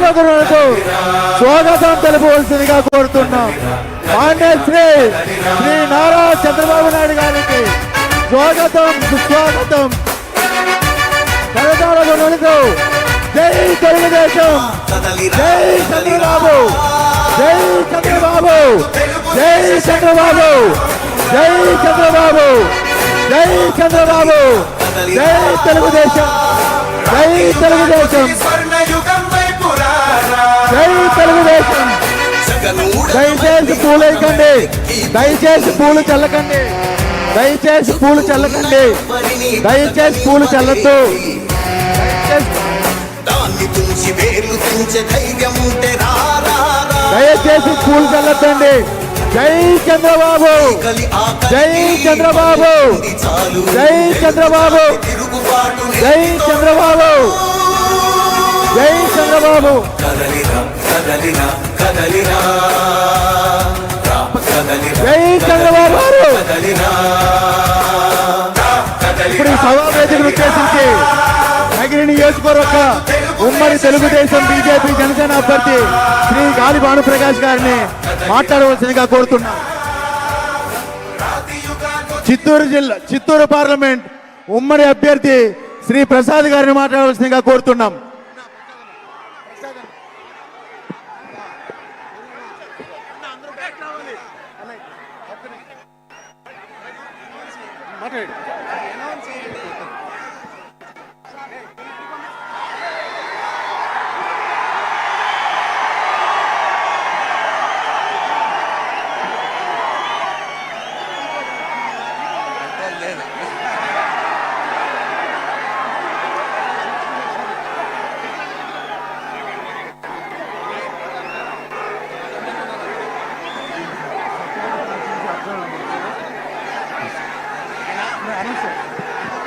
కరతాళధ్వనులతో స్వాగతం తెలుపవలసిందిగా కోరుతున్నాం. మాన్యశ్రీ శ్రీ నారా చంద్రబాబు నాయుడు గారికి స్వాగతం, సుస్వాగతం. కరతాళధ్వనులతో జై తెలుగుదేశం, జై చంద్రబాబు, జై చంద్రబాబు, జై చంద్రబాబు, జై చంద్రబాబు, జై చంద్రబాబు, జై తెలుగుదేశం, జై తెలుగుదేశం, జై తెలుగుదేశం. దయచేసి పూలు వేయకండి, దయచేసి పూలు చల్లకండి, దయచేసి పూలు చల్లకండి, దయచేసి పూలు చల్లద్దు. దయచేసి పూలు చల్లద్దండి. జై చంద్రబాబు, జై చంద్రబాబు, జై చంద్రబాబు, జై చంద్రబాబు, జై చంద్రబాబు. జై చంద్రబాబు గారు. ఇప్పుడు ఈ సభా వేదికను ఉద్దేశించి నగిరి నియోజకవర్గ ఉమ్మడి తెలుగుదేశం, బీజేపీ, జనసేన అభ్యర్థి శ్రీ గాలి భానుప్రకాష్ గారిని మాట్లాడవలసిందిగా కోరుతున్నాం. చిత్తూరు పార్లమెంట్ ఉమ్మడి అభ్యర్థి శ్రీ ప్రసాద్ గారిని మాట్లాడవలసిందిగా కోరుతున్నాం. మాట్లాడండి.